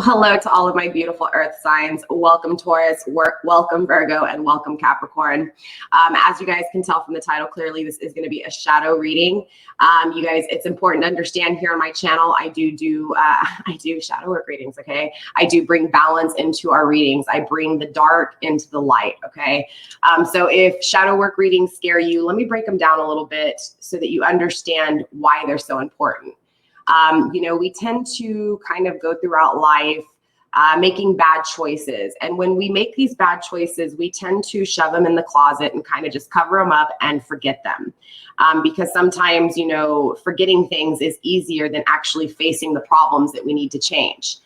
hello to all of my beautiful earth signs. Welcome Taurus, welcome Virgo, and welcome Capricorn. As you guys can tell from the title, clearly this is going to be a shadow reading. You guys, it's important to understand here on my channel, I do shadow work readings, okay? I do bring balance into our readings. I bring the dark into the light, okay? So if shadow work readings scare you, let me break them down a little bit so that you understand why they're so important. You know, we tend to kind of go throughout life making bad choices. And when we make these bad choices, we tend to shove them in the closet and kind of just cover them up and forget them. Because sometimes, you know, forgetting things is easier than actually facing the problems that we need to change.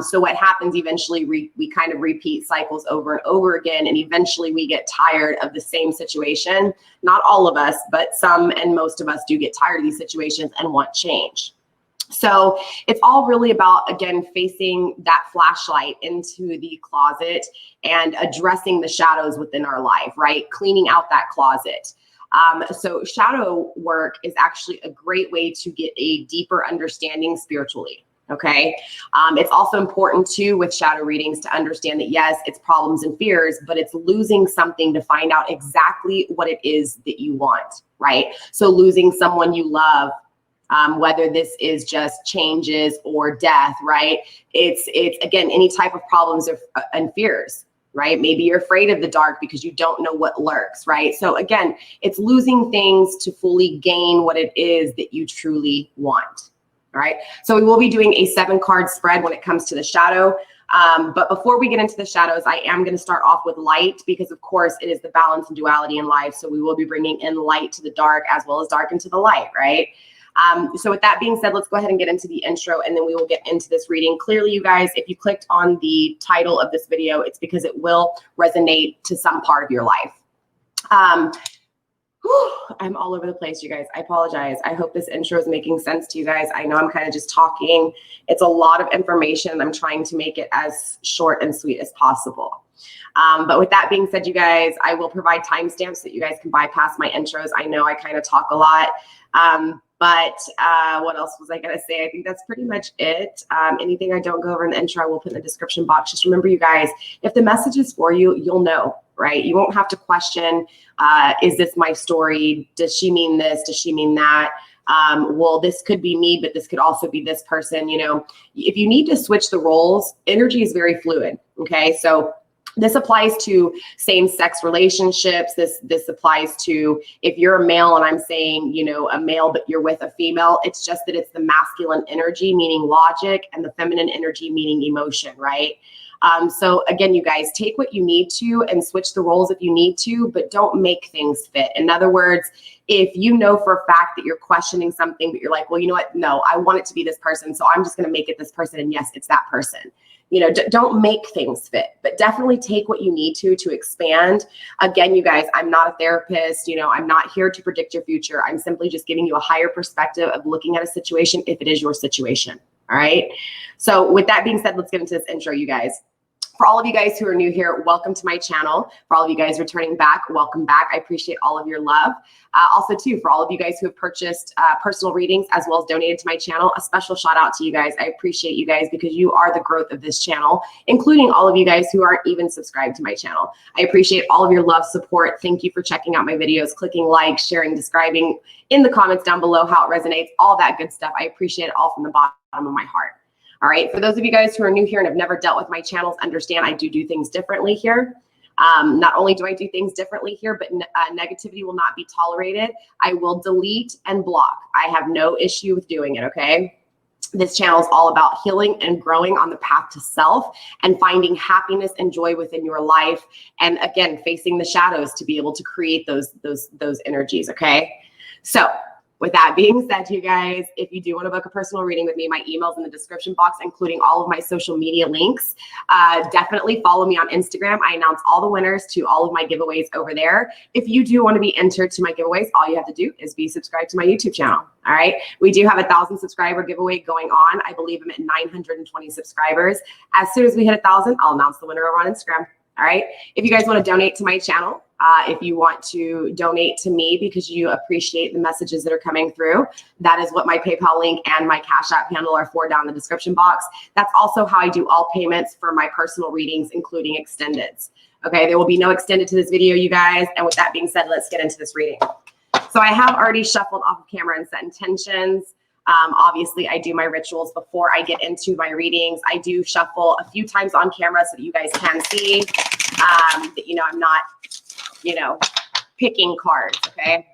So what happens eventually, we kind of repeat cycles over and over again, and eventually we get tired of the same situation. Not all of us, but some and most of us do get tired of these situations and want change. So it's all really about, again, facing that flashlight into the closet and addressing the shadows within our life, right? Cleaning out that closet. So shadow work is actually a great way to get a deeper understanding spiritually. Okay. It's also important too with shadow readings to understand that yes, it's problems and fears, but it's losing something to find out exactly what it is that you want, right? So losing someone you love, whether this is just changes or death, right? It's again, any type of problems and fears, right? Maybe you're afraid of the dark because you don't know what lurks, right? So again, it's losing things to fully gain what it is that you truly want, right? So we will be doing a 7-card spread when it comes to the shadow. But before we get into the shadows, I am going to start off with light because, of course, it is the balance and duality in life. So we will be bringing in light to the dark as well as dark into the light, right? So with that being said, let's go ahead and get into the intro and then we will get into this reading. Clearly, you guys, if you clicked on the title of this video, it's because it will resonate to some part of your life. I'm all over the place, you guys. I apologize. I hope this intro is making sense to you guys. I know I'm kind of just talking. It's a lot of information. I'm trying to make it as short and sweet as possible. But with that being said, you guys, I will provide timestamps so that you guys can bypass my intros. I know I kind of talk a lot. But what else was I going to say? I think that's pretty much it. Anything I don't go over in the intro, I will put in the description box. Just remember, you guys, if the message is for you, you'll know, right? You won't have to question, is this my story? Does she mean this? Does she mean that? Well, this could be me, but this could also be this person. You know, if you need to switch the roles, energy is very fluid. Okay. So this applies to same-sex relationships. This applies to if you're a male and I'm saying, you know, a male, but you're with a female. It's just that it's the masculine energy, meaning logic, and the feminine energy, meaning emotion, right? So again, you guys, take what you need to and switch the roles if you need to, but don't make things fit. In other words, if you know for a fact that you're questioning something, but you're like, well, you know what? No, I want it to be this person. So I'm just going to make it this person. And yes, it's that person. You know, don't make things fit, but definitely take what you need to expand. Again, you guys, I'm not a therapist. You know, I'm not here to predict your future. I'm simply just giving you a higher perspective of looking at a situation if it is your situation. All right. So with that being said, let's get into this intro, you guys. For all of you guys who are new here, welcome to my channel. For all of you guys returning back, welcome back. I appreciate all of your love. Also, too, for all of you guys who have purchased personal readings as well as donated to my channel, a special shout out to you guys. I appreciate you guys because you are the growth of this channel, including all of you guys who aren't even subscribed to my channel. I appreciate all of your love, support. Thank you for checking out my videos, clicking like, sharing, describing in the comments down below how it resonates, all that good stuff. I appreciate it all from the bottom of my heart. All right, for those of you guys who are new here and have never dealt with my channels, understand I do things differently here. Not only do I do things differently here, but negativity will not be tolerated. I will delete and block. I have no issue with doing it, okay? This channel is all about healing and growing on the path to self and finding happiness and joy within your life. And again, facing the shadows to be able to create those energies, okay? So with that being said, you guys, if you do want to book a personal reading with me, my email's in the description box, including all of my social media links. Definitely follow me on Instagram. I announce all the winners to all of my giveaways over there. If you do want to be entered to my giveaways, all you have to do is be subscribed to my YouTube channel. All right. We do have a 1,000 subscriber giveaway going on. I believe I'm at 920 subscribers. As soon as we hit 1,000, I'll announce the winner over on Instagram. All right. If you guys want to donate to my channel, If you want to donate to me because you appreciate the messages that are coming through, that is what my PayPal link and my Cash App handle are for down in the description box. That's also how I do all payments for my personal readings, including extendeds. Okay, there will be no extended to this video, you guys. And with that being said, let's get into this reading. So I have already shuffled off of camera and set intentions. Obviously, I do my rituals before I get into my readings. I do shuffle a few times on camera so that you guys can see that, you know, I'm not, you know, picking cards, okay?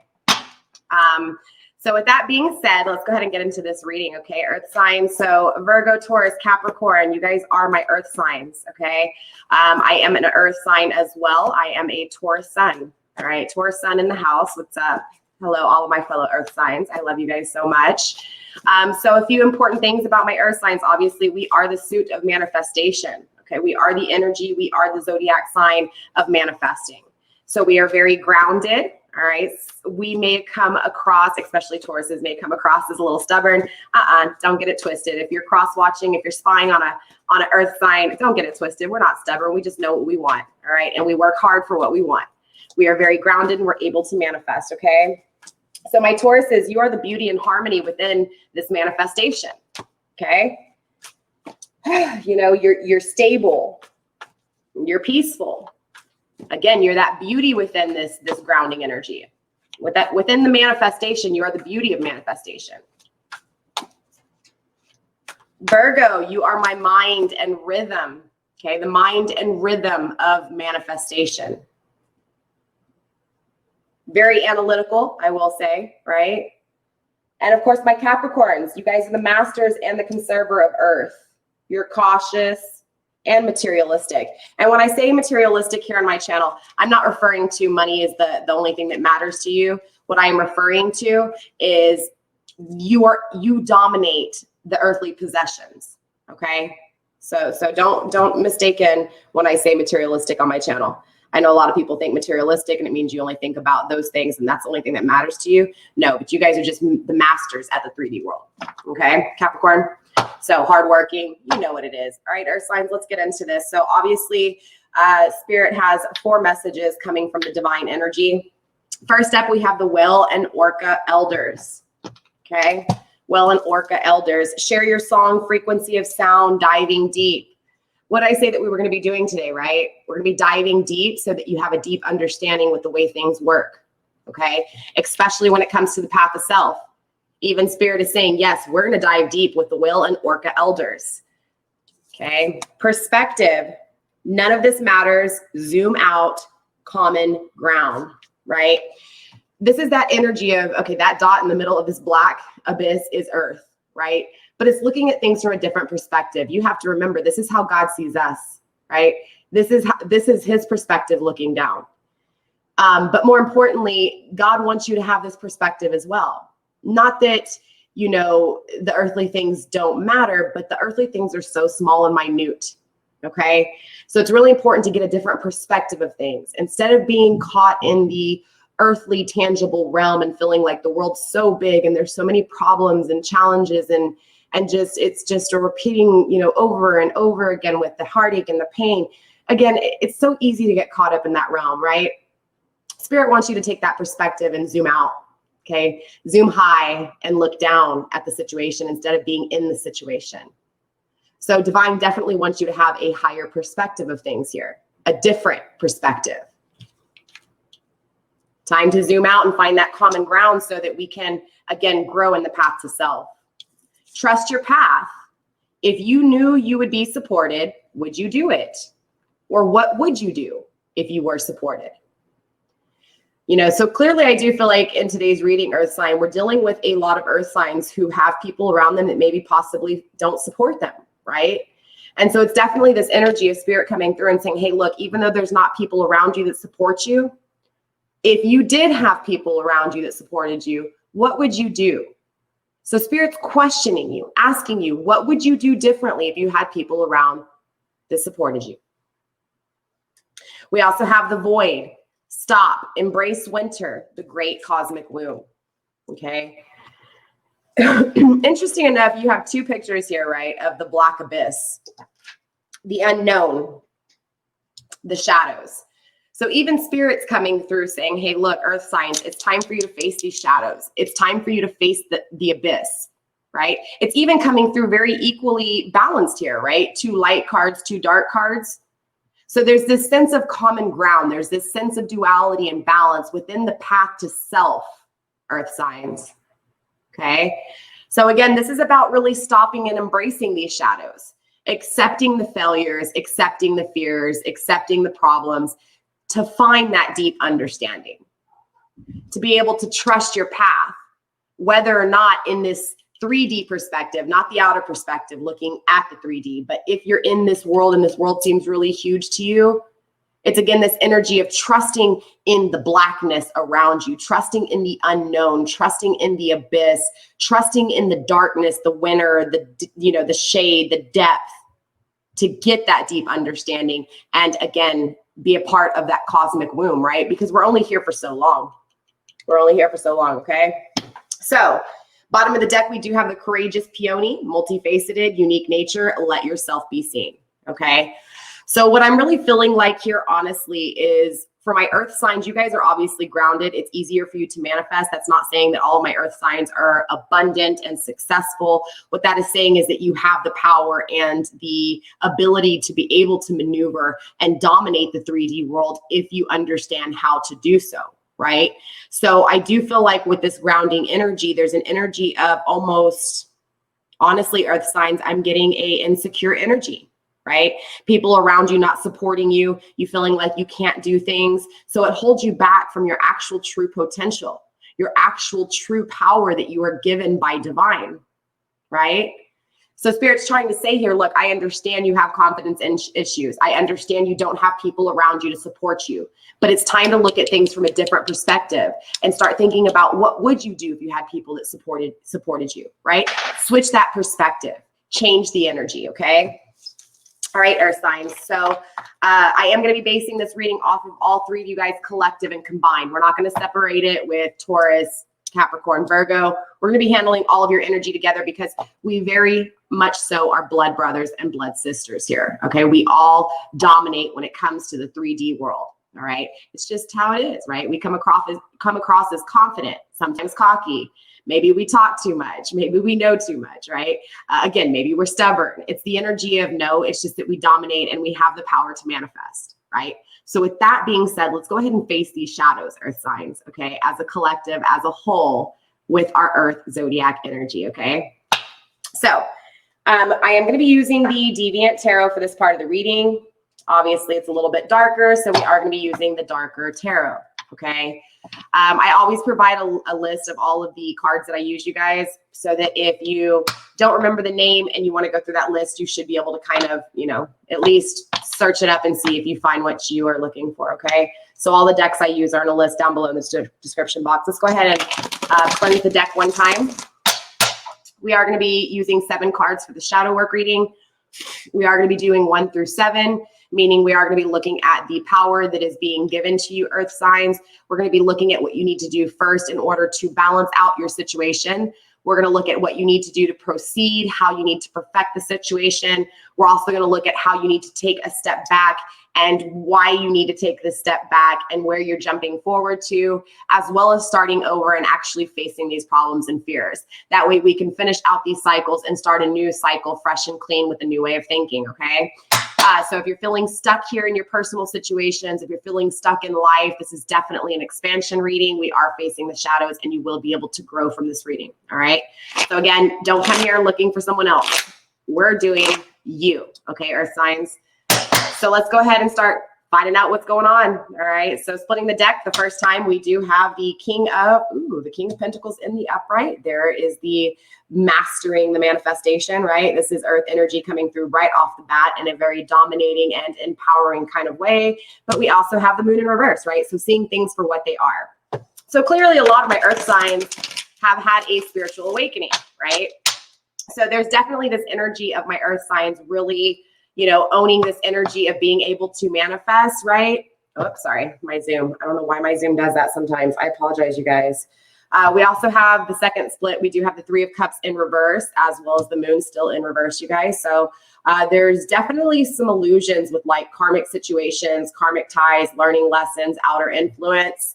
So with that being said, let's go ahead and get into this reading, okay? Earth signs. So Virgo, Taurus, Capricorn, you guys are my earth signs, okay? I am an earth sign as well. I am a Taurus sun, all right? Taurus sun in the house. What's up? Hello, all of my fellow earth signs. I love you guys so much. So a few important things about my earth signs. Obviously, we are the suit of manifestation, okay? We are the energy. We are the zodiac sign of manifesting. So we are very grounded, all right? We may come across, especially Tauruses, may come across as a little stubborn. Don't get it twisted. If you're cross-watching, if you're spying on an earth sign, don't get it twisted. We're not stubborn. We just know what we want, all right? And we work hard for what we want. We are very grounded and we're able to manifest, okay? So my Tauruses, you are the beauty and harmony within this manifestation, okay? You know, you're stable. You're peaceful. Again, you're that beauty within this grounding energy. Within the manifestation, you are the beauty of manifestation. Virgo, you are my mind and rhythm. Okay, the mind and rhythm of manifestation. Very analytical, I will say, right? And of course, my Capricorns, you guys are the masters and the conserver of earth. You're cautious and materialistic. And when I say materialistic here on my channel, I'm not referring to money as the only thing that matters to you. What I am referring to is you dominate the earthly possessions, okay? So don't mistaken when I say materialistic on my channel. I know a lot of people think materialistic and it means you only think about those things and that's the only thing that matters to you. No, but you guys are just the masters at the 3D world, okay? Capricorn. So hardworking, you know what it is. All right, earth signs, let's get into this. So obviously, Spirit has 4 messages coming from the divine energy. First up, we have the Whale and Orca elders, okay? Whale and Orca elders, share your song, frequency of sound, diving deep. What I say that we were going to be doing today, right? We're going to be diving deep so that you have a deep understanding with the way things work, okay? Especially when it comes to the path of self. Even Spirit is saying, yes, we're going to dive deep with the Whale and Orca elders. Okay. Perspective. None of this matters. Zoom out. Common ground, right? This is that energy of, okay, that dot in the middle of this black abyss is earth, right? But it's looking at things from a different perspective. You have to remember, this is how God sees us, right? This is his perspective looking down. But more importantly, God wants you to have this perspective as well. Not that, you know, the earthly things don't matter, but the earthly things are so small and minute, okay? So it's really important to get a different perspective of things. Instead of being caught in the earthly, tangible realm and feeling like the world's so big and there's so many problems and challenges and just, it's just a repeating, you know, over and over again with the heartache and the pain. Again, it's so easy to get caught up in that realm, right? Spirit wants you to take that perspective and zoom out. Okay, zoom high and look down at the situation instead of being in the situation. So divine definitely wants you to have a higher perspective of things here, a different perspective. Time to zoom out and find that common ground so that we can, again, grow in the path to self. Trust your path. If you knew you would be supported, would you do it? Or what would you do if you were supported? You know, so clearly I do feel like in today's reading, earth sign, we're dealing with a lot of earth signs who have people around them that maybe possibly don't support them, right? And so it's definitely this energy of Spirit coming through and saying, hey, look, even though there's not people around you that support you, if you did have people around you that supported you, what would you do? So Spirit's questioning you, asking you, what would you do differently if you had people around that supported you? We also have the Void. Stop, embrace winter, the great cosmic womb, okay? Interesting enough, you have 2 pictures here, right, of the black abyss, the unknown, the shadows. So even Spirit's coming through saying, hey, look, earth signs, it's time for you to face these shadows. It's time for you to face the abyss, right? It's even coming through very equally balanced here, right? 2 light cards, 2 dark cards. So there's this sense of common ground. There's this sense of duality and balance within the path to self, earth signs, okay? So again, this is about really stopping and embracing these shadows, accepting the failures, accepting the fears, accepting the problems, to find that deep understanding, to be able to trust your path, whether or not in this 3D perspective, not the outer perspective, looking at the 3D, but if you're in this world and this world seems really huge to you, it's again, this energy of trusting in the blackness around you, trusting in the unknown, trusting in the abyss, trusting in the darkness, the winter, the shade, the depth, to get that deep understanding. And again, be a part of that cosmic womb, right? Because we're only here for so long. We're only here for so long, okay? So bottom of the deck, we do have the courageous peony, multifaceted, unique nature, let yourself be seen, okay? So what I'm really feeling like here, honestly, is for my earth signs, you guys are obviously grounded. It's easier for you to manifest. That's not saying that all of my earth signs are abundant and successful. What that is saying is that you have the power and the ability to be able to maneuver and dominate the 3D world if you understand how to do so, right? So I do feel like with this grounding energy, there's an energy of almost, honestly, earth signs, I'm getting a insecure energy. Right? People around you not supporting you, you feeling like you can't do things. So it holds you back from your actual true potential, your actual true power that you are given by divine, right? So Spirit's trying to say here, look, I understand you have confidence issues. I understand you don't have people around you to support you, but it's time to look at things from a different perspective and start thinking about what would you do if you had people that supported you, right? Switch that perspective, change the energy, okay? All right, earth signs. So I am going to be basing this reading off of all 3 of you guys collective and combined. We're not going to separate it with Taurus, Capricorn, Virgo. We're going to be handling all of your energy together because we very much so are blood brothers and blood sisters here. Okay, we all dominate when it comes to the 3D world. All right, it's just how it is, right? We come across as confident, sometimes cocky. Maybe we talk too much. Maybe we know too much, right? Again, maybe we're stubborn. It's the energy of no, it's just that we dominate and we have the power to manifest, right? So with that being said, let's go ahead and face these shadows, earth signs, okay? As a collective, as a whole, with our earth zodiac energy, okay? So I am going to be using the Deviant Tarot for this part of the reading. Obviously, it's a little bit darker, so we are going to be using the darker tarot, okay? I always provide a list of all of the cards that I use, you guys, so that if you don't remember the name and you want to go through that list, you should be able to kind of, at least search it up and see if you find what you are looking for, okay? So all the decks I use are in a list down below in the description box. Let's go ahead and cleanse the deck one time. We are going to be using 7 cards for the shadow work reading. We are going to be doing 1 through 7. Meaning we are going to be looking at the power that is being given to you, earth signs. We're going to be looking at what you need to do first in order to balance out your situation. We're going to look at what you need to do to proceed, how you need to perfect the situation. We're also going to look at how you need to take a step back and why you need to take this step back and where you're jumping forward to, as well as starting over and actually facing these problems and fears. That way we can finish out these cycles and start a new cycle fresh and clean with a new way of thinking, okay? So if you're feeling stuck here in your personal situations, if you're feeling stuck in life, this is definitely an expansion reading. We are facing the shadows and you will be able to grow from this reading, all right? So again, don't come here looking for someone else. We're doing you, okay, earth signs? So let's go ahead and start finding out what's going on, all right? So splitting the deck, the first time we do have the King of Pentacles in the upright. There is the mastering the manifestation, right? This is earth energy coming through right off the bat in a very dominating and empowering kind of way. But we also have the moon in reverse, right? So seeing things for what they are. So clearly a lot of my earth signs have had a spiritual awakening, right? So there's definitely this energy of my earth signs really, owning this energy of being able to manifest, right? Oops, sorry, my Zoom. I don't know why my Zoom does that sometimes. I apologize, you guys. We also have the second split. We do have the Three of Cups in reverse, as well as the Moon still in reverse, you guys. So there's definitely some illusions with like karmic situations, karmic ties, learning lessons, outer influence,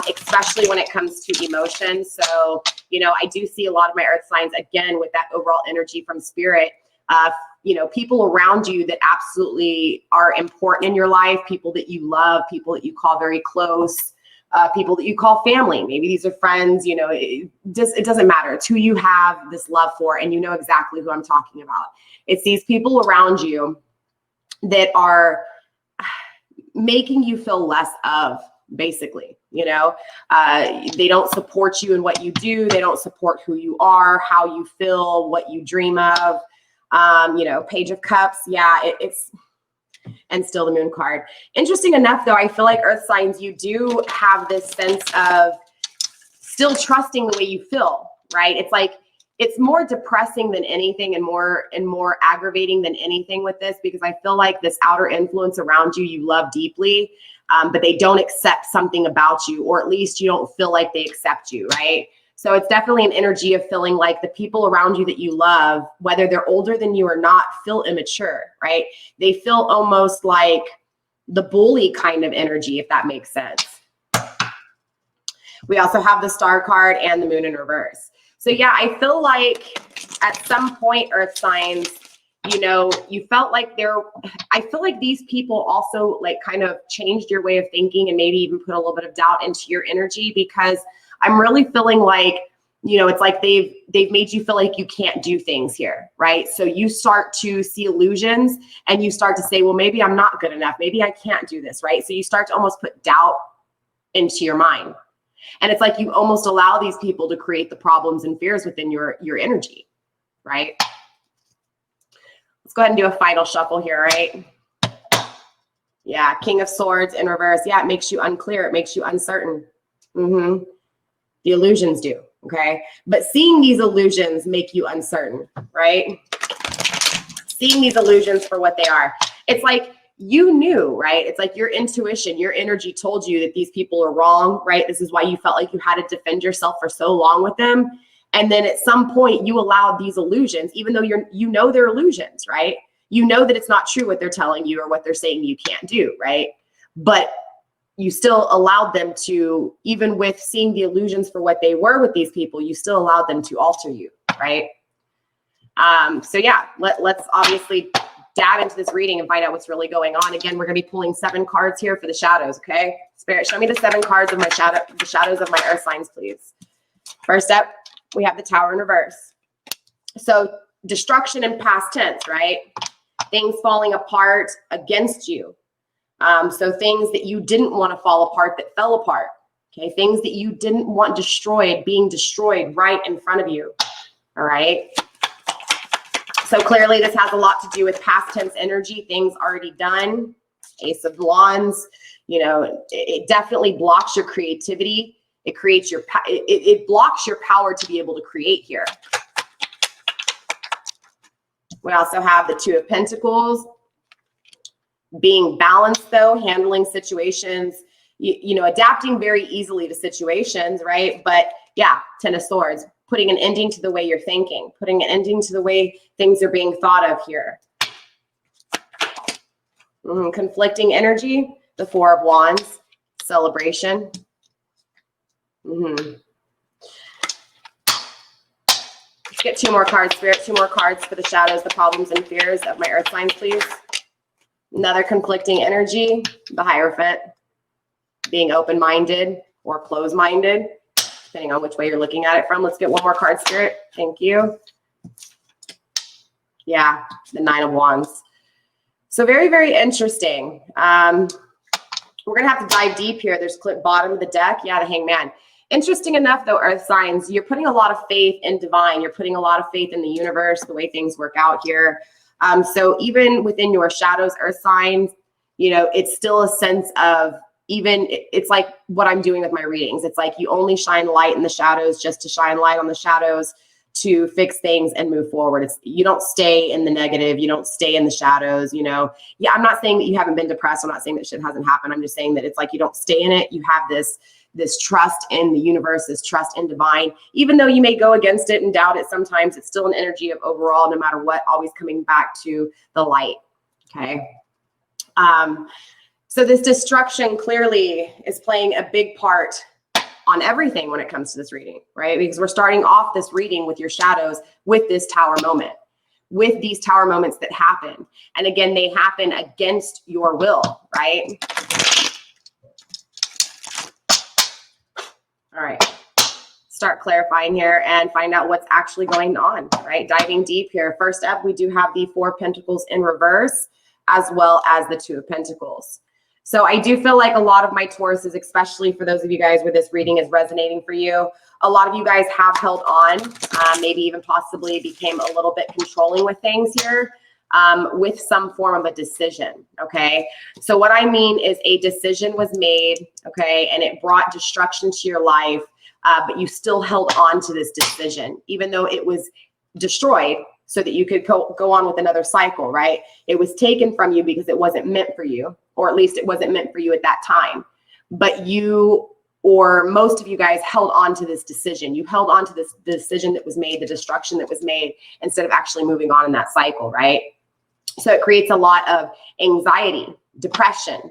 especially when it comes to emotion. So, you know, I do see a lot of my earth signs, again, with that overall energy from spirit. You know, people around you that absolutely are important in your life, people that you love, people that you call very close, people that you call family. Maybe these are friends, you know, it doesn't matter. It's who you have this love for, and you know exactly who I'm talking about. It's these people around you that are making you feel less of, basically, you know. They don't support you in what you do. They don't support who you are, how you feel, what you dream of. You know, Page of Cups. Yeah, it's, and still the Moon card. Interesting enough, though, I feel like earth signs, you do have this sense of still trusting the way you feel, right? It's like, it's more depressing than anything, and more aggravating than anything with this, because I feel like this outer influence around you, you love deeply, but they don't accept something about you, or at least you don't feel like they accept you, right? So it's definitely an energy of feeling like the people around you that you love, whether they're older than you or not, feel immature, right? They feel almost like the bully kind of energy, if that makes sense. We also have the Star card and the Moon in reverse. So yeah, I feel like at some point, earth signs, you know, you felt like I feel like these people also like kind of changed your way of thinking, and maybe even put a little bit of doubt into your energy, because I'm really feeling like, you know, it's like they've made you feel like you can't do things here, right? So you start to see illusions, and you start to say, well, maybe I'm not good enough. Maybe I can't do this, right? So you start to almost put doubt into your mind. And it's like you almost allow these people to create the problems and fears within your energy, right? Let's go ahead and do a final shuffle here, right? Yeah, King of Swords in reverse. Yeah, it makes you unclear. It makes you uncertain. The illusions do, okay? But seeing these illusions make you uncertain, right? Seeing these illusions for what they are. It's like you knew, right? It's like your intuition, your energy told you that these people are wrong, right? This is why you felt like you had to defend yourself for so long with them. And then at some point you allowed these illusions, even though you know they're illusions, right? You know that it's not true what they're telling you or what they're saying you can't do, right? But you still allowed them to, even with seeing the illusions for what they were with these people, you still allowed them to alter you, right? So yeah, let's obviously dive into this reading and find out what's really going on. Again, we're gonna be pulling 7 cards here for the shadows, okay? Spirit, show me the 7 cards of the shadows of my earth signs, please. First up, we have the Tower in reverse. So destruction in past tense, right? Things falling apart against you. So things that you didn't want to fall apart that fell apart. Okay, things that you didn't want destroyed being destroyed right in front of you. All right. So clearly this has a lot to do with past tense energy, things already done. Ace of Wands, you know, it definitely blocks your creativity. It creates your, it blocks your power to be able to create here. We also have the Two of Pentacles. Being balanced, though, handling situations, you know, adapting very easily to situations, right? But yeah, Ten of Swords, putting an ending to the way you're thinking, putting an ending to the way things are being thought of here. Conflicting energy, the Four of Wands, celebration. Let's get 2 more cards, Spirit, 2 more cards for the shadows, the problems and fears of my earth signs, please. Another conflicting energy, the Hierophant, being open-minded or closed-minded, depending on which way you're looking at it from. Let's get 1 more card, Spirit. Thank you. Yeah, the 9 of Wands. So very, very interesting. We're going to have to dive deep here. There's bottom of the deck. Yeah, the Hangman. Interesting enough, though, earth signs, you're putting a lot of faith in divine. You're putting a lot of faith in the universe, the way things work out here. So even within your shadows, earth signs, you know, it's still a sense of it's like what I'm doing with my readings. It's like you only shine light in the shadows just to shine light on the shadows. to fix things and move forward. You don't stay in the negative. You don't stay in the shadows, you know. Yeah, I'm not saying that you haven't been depressed. I'm not saying that shit hasn't happened. I'm just saying that it's like you don't stay in it. You have this trust in the universe, this trust in divine. Even though you may go against it and doubt it sometimes, it's still an energy of overall, no matter what, always coming back to the light, okay? So this destruction clearly is playing a big part on everything when it comes to this reading, right? Because we're starting off this reading with your shadows with this tower moment, with these tower moments that happen. And again, they happen against your will, right? All right, start clarifying here and find out what's actually going on, right? Diving deep here. First up, we do have the Four of Pentacles in reverse, as well as the Two of Pentacles. So I do feel like a lot of my Tauruses, especially for those of you guys where this reading is resonating for you, a lot of you guys have held on, maybe even possibly became a little bit controlling with things here, with some form of a decision, okay? So what I mean is a decision was made, okay, and it brought destruction to your life, but you still held on to this decision, even though it was destroyed so that you could go on with another cycle, right? It was taken from you because it wasn't meant for you, or at least it wasn't meant for you at that time. But you, or most of you guys, held on to this decision. You held on to this decision that was made, the destruction that was made, instead of actually moving on in that cycle, right? So it creates a lot of anxiety, depression.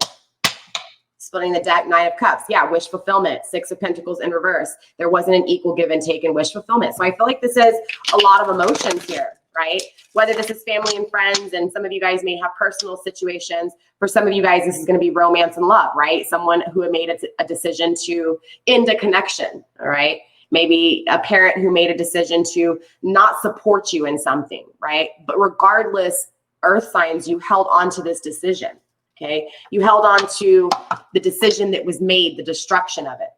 Splitting the deck, Nine of Cups. Yeah, wish fulfillment. Six of Pentacles in reverse. There wasn't an equal give and take in wish fulfillment. So I feel like this is a lot of emotions here, right? Whether this is family and friends, and some of you guys may have personal situations. For some of you guys, this is going to be romance and love, right? Someone who had made a decision to end a connection, all right? Maybe a parent who made a decision to not support you in something, right? But regardless, earth signs, you held on to this decision. Okay, you held on to the decision that was made, the destruction of it.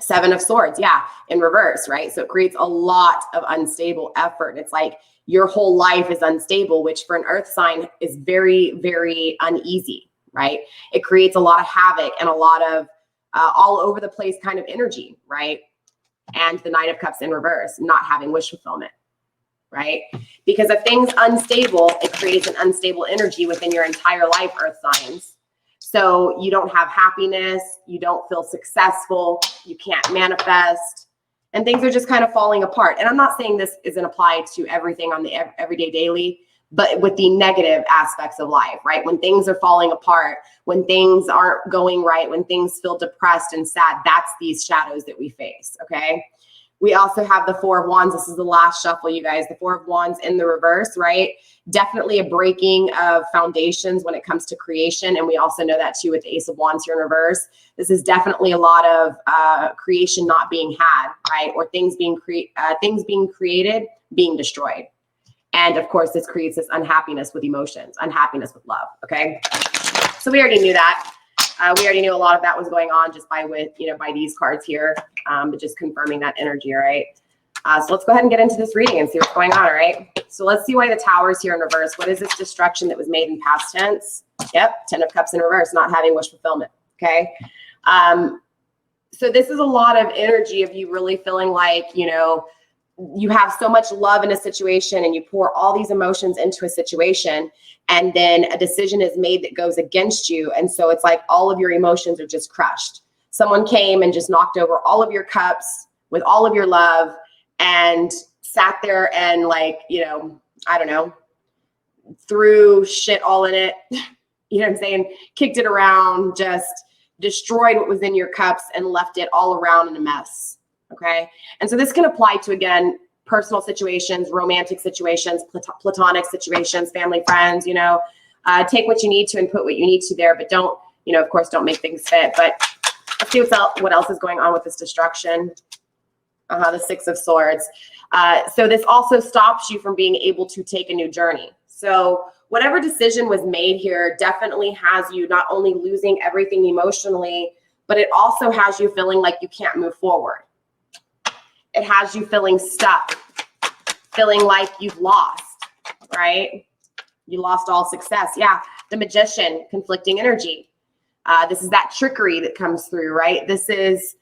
Seven of Swords, yeah, in reverse, right? So it creates a lot of unstable effort. It's like your whole life is unstable, which for an earth sign is very, very uneasy, right? It creates a lot of havoc and a lot of all over the place kind of energy, right? And the Nine of Cups in reverse, not having wish fulfillment. Right? Because if things unstable, it creates an unstable energy within your entire life, earth signs. So you don't have happiness, you don't feel successful, you can't manifest, and things are just kind of falling apart. And I'm not saying this isn't applied to everything on the everyday daily, but with the negative aspects of life, right? When things are falling apart, when things aren't going right, when things feel depressed and sad, that's these shadows that we face, okay? We also have the Four of Wands. This is the last shuffle, you guys. The Four of Wands in the reverse, right? Definitely a breaking of foundations when it comes to creation. And we also know that too with the Ace of Wands here in reverse. This is definitely a lot of creation not being had, right? Or things being created, being destroyed. And of course, this creates this unhappiness with emotions, unhappiness with love, okay? So we already knew that. We already knew a lot of that was going on just by these cards here, but just confirming that energy, all right? So let's go ahead and get into this reading and see what's going on, all right? So let's see why the Tower is here in reverse. What is this destruction that was made in past tense? Yep, Ten of Cups in reverse, not having wish fulfillment, okay? So this is a lot of energy of you really feeling like, you have so much love in a situation and you pour all these emotions into a situation, and then a decision is made that goes against you. And so it's like all of your emotions are just crushed. Someone came and just knocked over all of your cups with all of your love and sat there and I don't know, threw shit all in it. You know what I'm saying? Kicked it around, just destroyed what was in your cups and left it all around in a mess. Okay. And so this can apply to, again, personal situations, romantic situations, platonic situations, family, friends, take what you need to and put what you need to there, but don't, of course, don't make things fit. But let's see what else is going on with this destruction. The Six of Swords. So this also stops you from being able to take a new journey. So whatever decision was made here definitely has you not only losing everything emotionally, but it also has you feeling like you can't move forward. It has you feeling stuck, feeling like you've lost, right? You lost all success. Yeah, the Magician, conflicting energy. This is that trickery that comes through, right? This is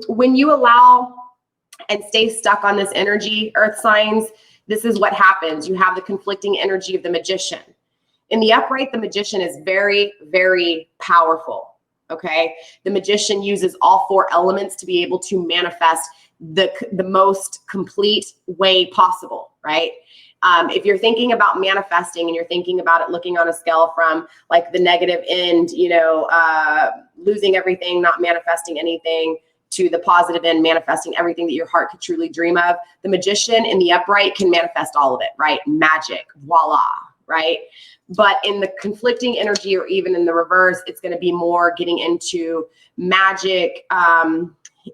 when you allow and stay stuck on this energy, earth signs, this is what happens. You have the conflicting energy of the magician. In the upright, the magician is very, very powerful, okay? The magician uses all 4 elements to be able to manifest the most complete way possible, right? If you're thinking about manifesting and you're thinking about it looking on a scale from like the negative end, you know, losing everything, not manifesting anything, to the positive end, manifesting everything that your heart could truly dream of, the magician in the upright can manifest all of it, right? Magic, voila, right? But in the conflicting energy, or even in the reverse, it's going to be more getting into magic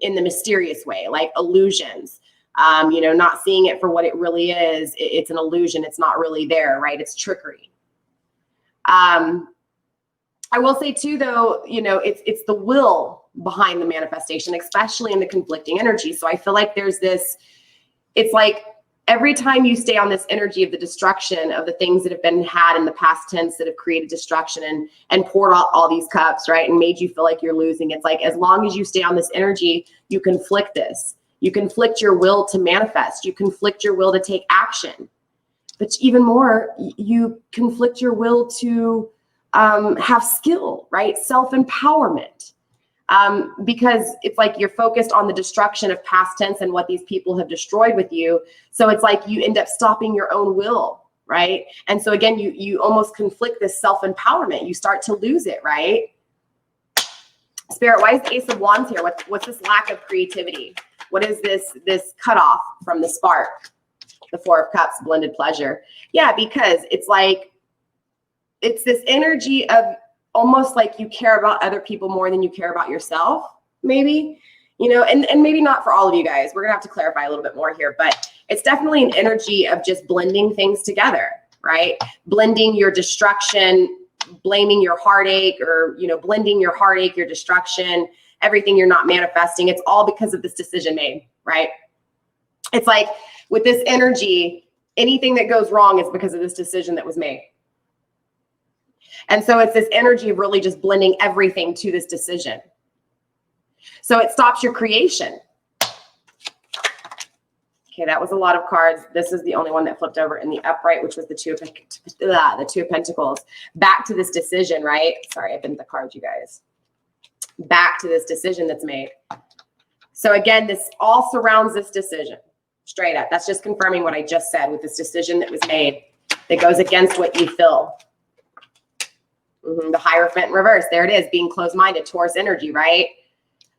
in the mysterious way, like illusions. You know, not seeing it for what it really is. It's an illusion. It's not really there, right? It's trickery. I will say too, though, you know, it's the will behind the manifestation, especially in the conflicting energy. So I feel like there's this, it's like every time you stay on this energy of the destruction of the things that have been had in the past tense that have created destruction and poured out all these cups, right? And made you feel like you're losing. It's like, as long as you stay on this energy, you conflict this. You conflict your will to manifest. You conflict your will to take action. But even more, you conflict your will to have skill, right? Self-empowerment. Because it's like you're focused on the destruction of past tense and what these people have destroyed with you. So it's like you end up stopping your own will, right? And so again, you almost conflict this self-empowerment. You start to lose it, right? Spirit, why is the Ace of Wands here? What's this lack of creativity? What is this cutoff from the spark? The Four of Cups, blended pleasure. Yeah, because it's like, it's this energy of almost like you care about other people more than you care about yourself, maybe, you know, and maybe not for all of you guys. We're gonna have to clarify a little bit more here, but it's definitely an energy of just blending things together, right? Blending your destruction, blaming your heartache, or, you know, blending your heartache, your destruction, everything you're not manifesting. It's all because of this decision made, right? It's like with this energy, anything that goes wrong is because of this decision that was made. And so it's this energy of really just blending everything to this decision. So it stops your creation. Okay, that was a lot of cards. This is the only one that flipped over in the upright, which was the Two of Pentacles. Back to this decision, right? Sorry, I bent the cards, you guys. Back to this decision that's made. So again, this all surrounds this decision. Straight up. That's just confirming what I just said with this decision that was made that goes against what you feel. The Hierophant in reverse. There it is, being closed-minded, Taurus energy, right?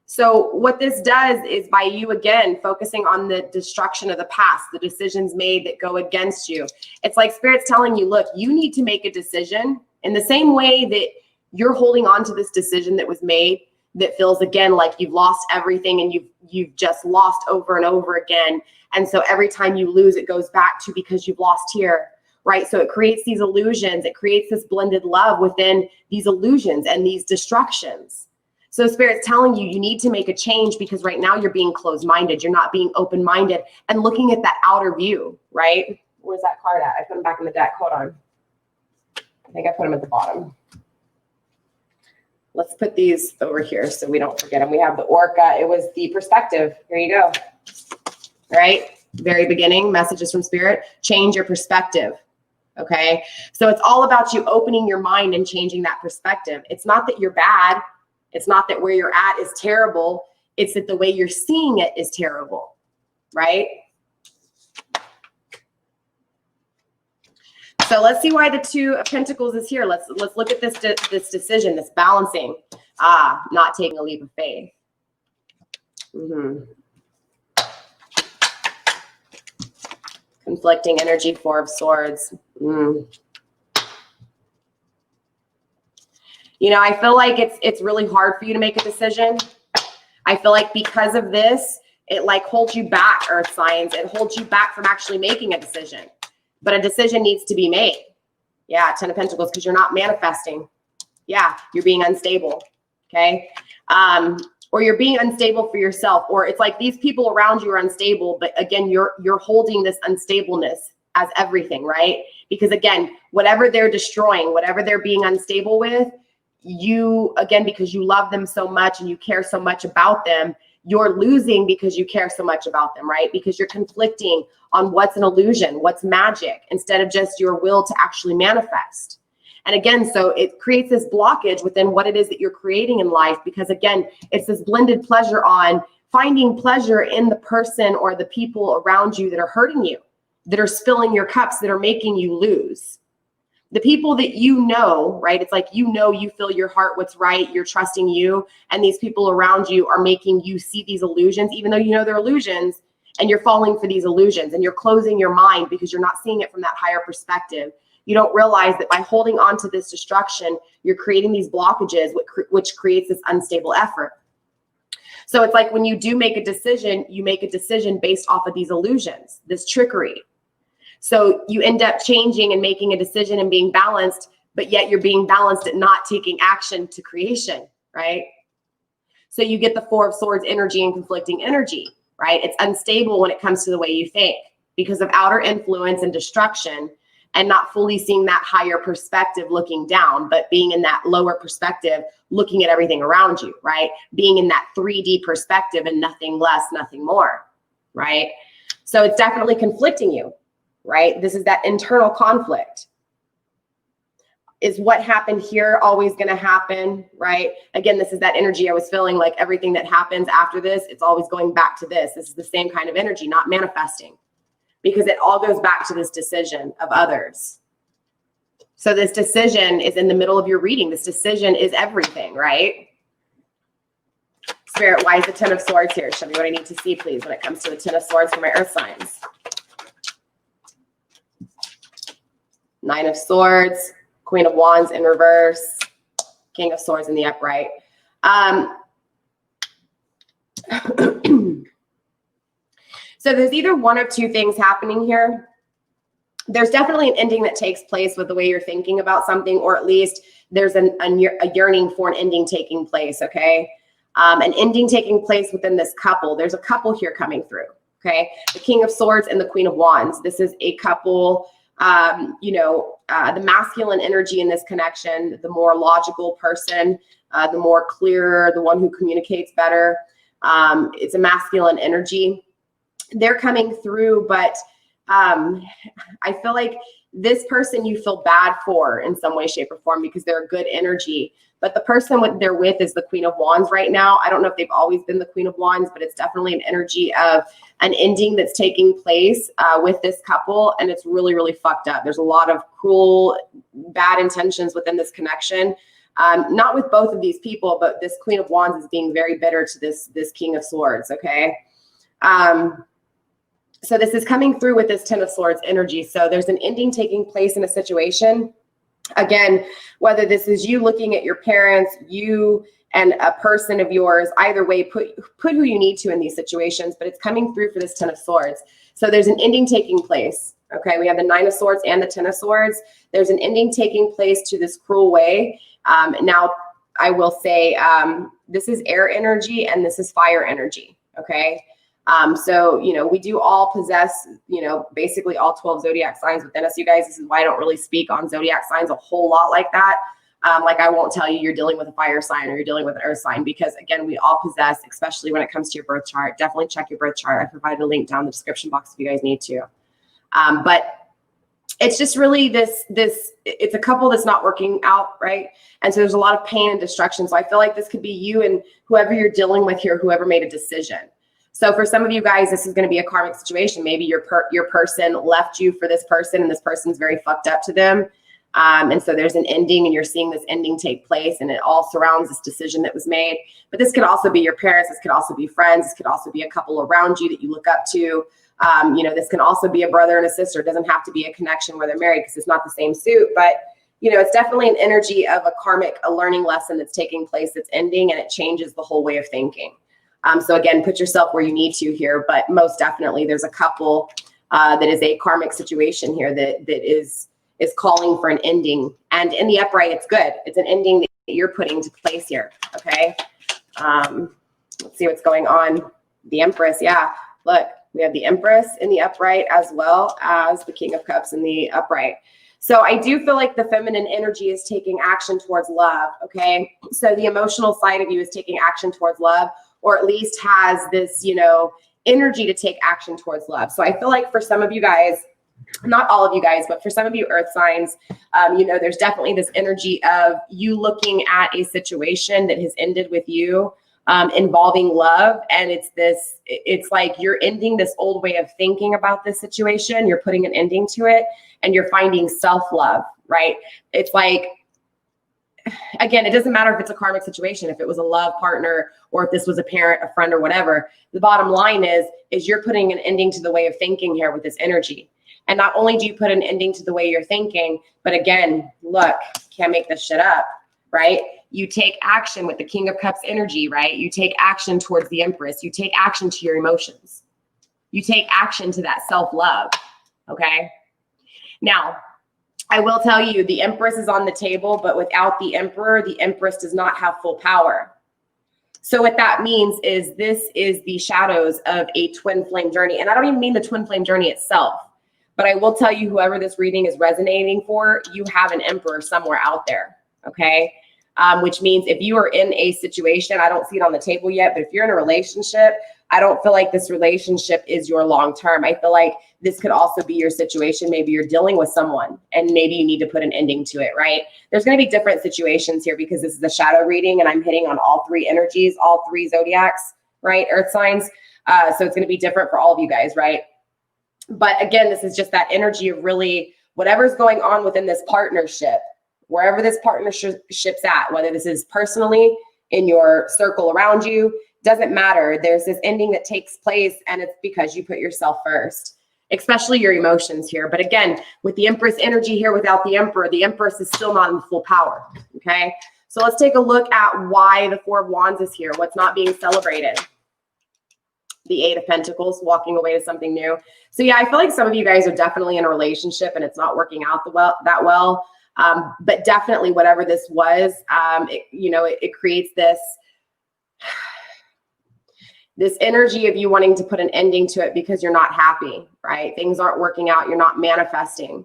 So what this does is, by you, again, focusing on the destruction of the past, the decisions made that go against you. It's like Spirit's telling you, look, you need to make a decision in the same way that you're holding on to this decision that was made that feels, again, like you've lost everything and you've just lost over and over again. And so every time you lose, it goes back to because you've lost here. Right? So it creates these illusions. It creates this blended love within these illusions and these destructions. So Spirit's telling you, you need to make a change, because right now you're being closed-minded. You're not being open-minded and looking at that outer view, right? Where's that card at? I put them back in the deck. Hold on. I think I put them at the bottom. Let's put these over here so we don't forget them. We have the Orca. It was the perspective. Here you go. Right? Very beginning, messages from Spirit. Change your perspective. Okay. So it's all about you opening your mind and changing that perspective. It's not that you're bad. It's not that where you're at is terrible. It's that the way you're seeing it is terrible. Right? So let's see why the Two of Pentacles is here. Let's look at this decision, this balancing. Not taking a leap of faith. Conflicting energy, Four of Swords. You know, I feel like it's really hard for you to make a decision. I feel like because of this, it like holds you back, earth signs. It holds you back from actually making a decision. But a decision needs to be made. Yeah, Ten of Pentacles, because you're not manifesting. Yeah, you're being unstable. Okay. Or you're being unstable for yourself, or it's like these people around you are unstable, but again, you're holding this unstableness as everything, right? Because again, whatever they're destroying, whatever they're being unstable with, you, again, because you love them so much and you care so much about them, you're losing because you care so much about them, right? Because you're conflicting on what's an illusion, what's magic, instead of just your will to actually manifest. And again, so it creates this blockage within what it is that you're creating in life, because again, it's this blended pleasure on finding pleasure in the person or the people around you that are hurting you, that are spilling your cups, that are making you lose. The people that you know, right? It's like, you know, you feel your heart, what's right, you're trusting you, and these people around you are making you see these illusions, even though you know they're illusions, and you're falling for these illusions, and you're closing your mind because you're not seeing it from that higher perspective. You don't realize that by holding on to this destruction, you're creating these blockages, which creates this unstable effort. So it's like when you do make a decision, you make a decision based off of these illusions, this trickery. So you end up changing and making a decision and being balanced, but yet you're being balanced at not taking action to creation, right? So you get the Four of Swords energy and conflicting energy, right? It's unstable when it comes to the way you think because of outer influence and destruction, and not fully seeing that higher perspective looking down, but being in that lower perspective, looking at everything around you, right? Being in that 3D perspective and nothing less, nothing more, right? So it's definitely conflicting you, right? This is that internal conflict. Is what happened here always going to happen, right? Again, this is that energy I was feeling, like everything that happens after this, it's always going back to this. This is the same kind of energy, not manifesting, because it all goes back to this decision of others. So this decision is in the middle of your reading. This decision is everything, right? Spirit, why is the Ten of Swords here? Show me what I need to see, please, when it comes to the Ten of Swords for my earth signs. Nine of Swords, Queen of Wands in reverse, King of Swords in the upright. So there's either one of two things happening here. There's definitely an ending that takes place with the way you're thinking about something, or at least there's a yearning for an ending taking place, okay? An ending taking place within this couple. There's a couple here coming through, okay? The King of Swords and the Queen of Wands. This is a couple, the masculine energy in this connection, the more logical person, the more clearer, the one who communicates better. It's a masculine energy. They're coming through, but I feel like this person you feel bad for in some way, shape, or form because they're a good energy. But the person they're with is the Queen of Wands right now. I don't know if they've always been the Queen of Wands, but it's definitely an energy of an ending that's taking place with this couple. And it's really, really fucked up. There's a lot of cruel, bad intentions within this connection. Not with both of these people, but this Queen of Wands is being very bitter to this King of Swords, okay? So this is coming through with this Ten of Swords energy. So there's an ending taking place in a situation. Again, whether this is you looking at your parents, you and a person of yours, either way, put who you need to in these situations, but it's coming through for this Ten of Swords. So there's an ending taking place. Okay, we have the Nine of Swords and the Ten of Swords. There's an ending taking place to this cruel way. Now, I will say this is air energy and this is fire energy, okay? So, we do all possess, basically all 12 zodiac signs within us, you guys. This is why I don't really speak on zodiac signs a whole lot like that. Like I won't tell you you're dealing with a fire sign or you're dealing with an earth sign, because again, we all possess, especially when it comes to your birth chart. Definitely check your birth chart. I provided a link down in the description box if you guys need to. But it's just really it's a couple that's not working out, right? And so there's a lot of pain and destruction. So I feel like this could be you and whoever you're dealing with here, whoever made a decision. So for some of you guys, this is going to be a karmic situation. Maybe your person left you for this person and this person's very fucked up to them. And so there's an ending and you're seeing this ending take place and it all surrounds this decision that was made. But this could also be your parents. This could also be friends. This could also be a couple around you that you look up to. This can also be a brother and a sister. It doesn't have to be a connection where they're married because it's not the same suit. But, it's definitely an energy of a learning lesson that's taking place that's ending, and it changes the whole way of thinking. So again, put yourself where you need to here, but most definitely there's a couple that is a karmic situation here that is calling for an ending. And in the upright, it's good. It's an ending that you're putting to place here, okay? Let's see what's going on. The Empress, yeah. Look, we have the Empress in the upright as well as the King of Cups in the upright. So I do feel like the feminine energy is taking action towards love, okay? So the emotional side of you is taking action towards love, or at least has this, you know, energy to take action towards love. So I feel like for some of you guys, not all of you guys, but for some of you earth signs, you know, there's definitely this energy of you looking at a situation that has ended with you involving love. And it's like you're ending this old way of thinking about this situation. You're putting an ending to it and you're finding self-love, right? It's like, again, it doesn't matter if it's a karmic situation, if it was a love partner, or if this was a parent, a friend, or whatever. The bottom line is you're putting an ending to the way of thinking here with this energy. And not only do you put an ending to the way you're thinking, but again, look, can't make this shit up, right? You take action with the King of Cups energy, right? You take action towards the Empress. You take action to your emotions. You take action to that self-love, okay? Now, I will tell you, the Empress is on the table, but without the Emperor, the Empress does not have full power. So what that means is this is the shadows of a twin flame journey. And I don't even mean the twin flame journey itself, but I will tell you, whoever this reading is resonating for, you have an Emperor somewhere out there, okay? Which means if you are in a situation, I don't see it on the table yet, but if you're in a relationship, I don't feel like this relationship is your long-term. I feel like this could also be your situation. Maybe you're dealing with someone and maybe you need to put an ending to it, right? There's going to be different situations here because this is the shadow reading and I'm hitting on all three energies, all three zodiacs, right? Earth signs. So it's going to be different for all of you guys, right? But again, this is just that energy of really whatever's going on within this partnership, wherever this partnership's at, whether this is personally in your circle around you, doesn't matter. There's this ending that takes place and it's because you put yourself first, especially your emotions here. But again, with the Empress energy here, without the Emperor, the Empress is still not in full power, okay? So let's take a look at why the Four of Wands is here, what's not being celebrated. The Eight of Pentacles, walking away to something new. So yeah, I feel like some of you guys are definitely in a relationship and it's not working out that well. But definitely whatever this was, it creates this energy of you wanting to put an ending to it because you're not happy, right? Things aren't working out. You're not manifesting.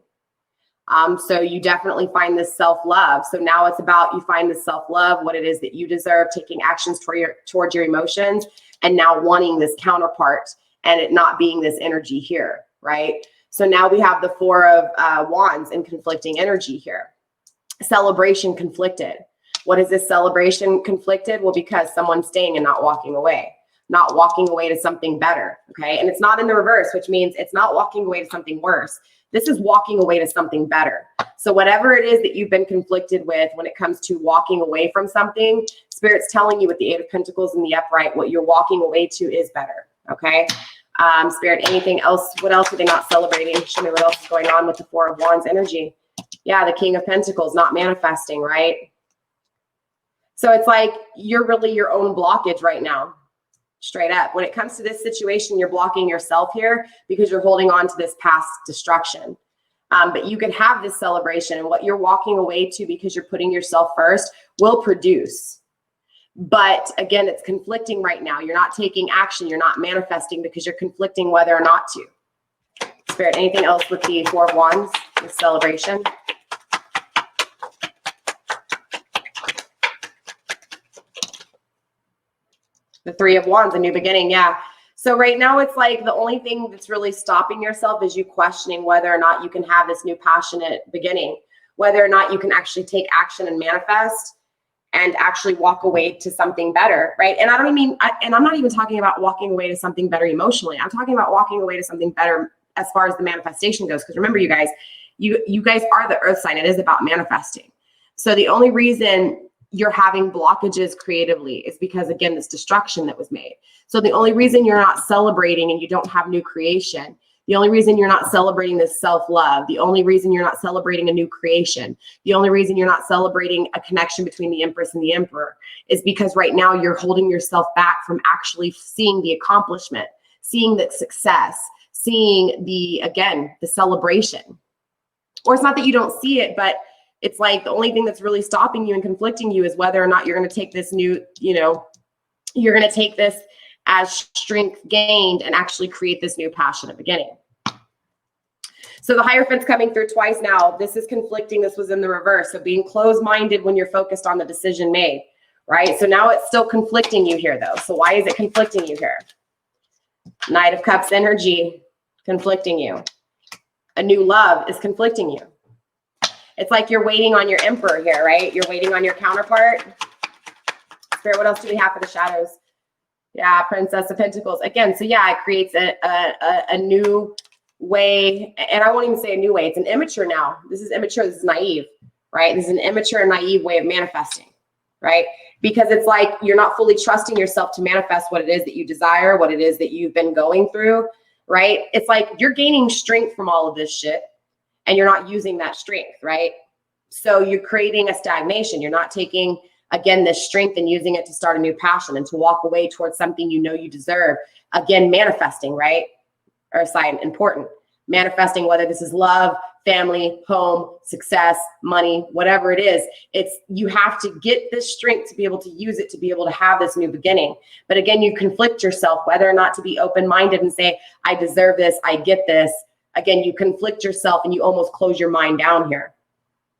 So you definitely find this self-love. So now it's about you find this self-love, what it is that you deserve, taking actions towards your emotions, and now wanting this counterpart and it not being this energy here, right? So now we have the Four of Wands in conflicting energy here. Celebration conflicted. What is this celebration conflicted? Well, because someone's staying and not walking away to something better, okay? And it's not in the reverse, which means it's not walking away to something worse. This is walking away to something better. So whatever it is that you've been conflicted with when it comes to walking away from something, Spirit's telling you with the Eight of Pentacles in the upright, what you're walking away to is better, okay? Spirit, anything else? What else are they not celebrating? Show me what else is going on with the Four of Wands energy. Yeah, the King of Pentacles not manifesting, right? So it's like you're really your own blockage right now. Straight up. When it comes to this situation, you're blocking yourself here because you're holding on to this past destruction. But you can have this celebration, and what you're walking away to because you're putting yourself first will produce. But again, it's conflicting right now. You're not taking action. You're not manifesting because you're conflicting whether or not to. Spirit, anything else with the Four of Wands, the celebration? The Three of Wands, a new beginning. Yeah. So right now it's like the only thing that's really stopping yourself is you questioning whether or not you can have this new passionate beginning, whether or not you can actually take action and manifest and actually walk away to something better, right? And I don't mean, and I'm not even talking about walking away to something better emotionally. I'm talking about walking away to something better as far as the manifestation goes. Because remember, you guys, you guys are the earth sign. It is about manifesting. So the only reason you're having blockages creatively is because, again, this destruction that was made. So the only reason you're not celebrating and you don't have new creation, the only reason you're not celebrating this self-love, the only reason you're not celebrating a new creation, the only reason you're not celebrating a connection between the Empress and the Emperor is because right now you're holding yourself back from actually seeing the accomplishment, seeing the success, seeing the, again, the celebration. Or it's not that you don't see it, but it's like the only thing that's really stopping you and conflicting you is whether or not you're going to take this new, you're going to take this as strength gained and actually create this new passionate beginning. So the Hierophant's coming through twice now. This is conflicting. This was in the reverse. So being closed-minded when you're focused on the decision made, right? So now it's still conflicting you here though. So why is it conflicting you here? Knight of Cups energy conflicting you. A new love is conflicting you. It's like you're waiting on your Emperor here, right? You're waiting on your counterpart. Spirit, what else do we have for the shadows? Yeah, Princess of Pentacles. Again, so yeah, it creates a new way, and I won't even say a new way. It's an immature now. This is immature. This is naive, right? This is an immature and naive way of manifesting, right? Because it's like you're not fully trusting yourself to manifest what it is that you desire, what it is that you've been going through, right? It's like you're gaining strength from all of this shit and you're not using that strength, right? So you're creating a stagnation. You're not taking, again, this strength and using it to start a new passion and to walk away towards something you know you deserve. Again, manifesting, right? Earth sign, important. Manifesting, whether this is love, family, home, success, money, whatever it is, it's you have to get this strength to be able to use it, to be able to have this new beginning. But again, you conflict yourself whether or not to be open-minded and say, I deserve this, I get this. Again, you conflict yourself and you almost close your mind down here,